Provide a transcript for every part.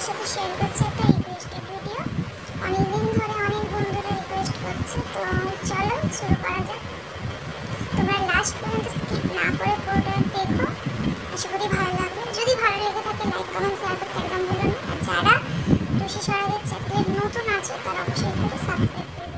সাথে শেয়ার করছি একটা রিকোয়েস্টেড ভিডিও। অনেকদিন ধরে অনেক বন্ধুরা রিকোয়েস্ট করছে, তো চলো শুরু করা যাক। তোমরা লাস্ট পর্যন্ত স্কিপ না করে পুরোটা দেখো, আশা করি ভালো লাগবে। যদি ভালো লেগে থাকে লাইক কমেন্ট শেয়ার করতে একদম ভুলো না। আর যারা টুসি সরাদের চ্যানেলে নতুন আছে তারা অবশ্যই করে সাবস্ক্রাইব করবে।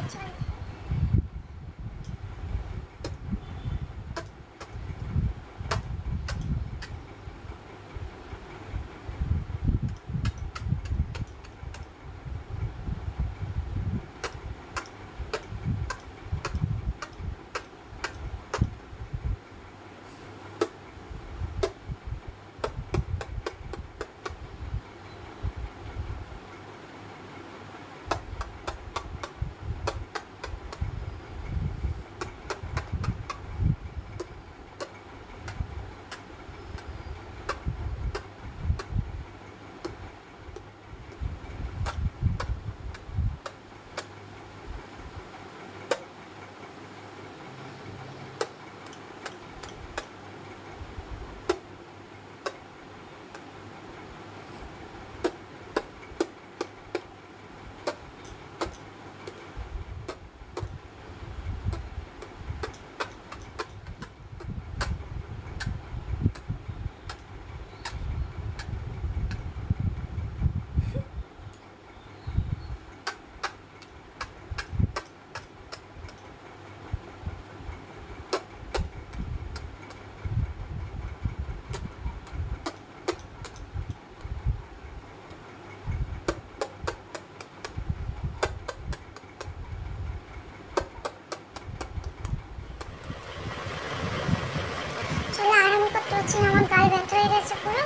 চলো আরাম করতে হচ্ছে, আমার গায়ে ব্যথা হয়ে গেছে পুরো।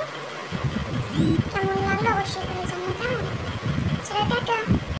কেমন লাগলো অবশ্যই করে জানাতে। চলো টাটা।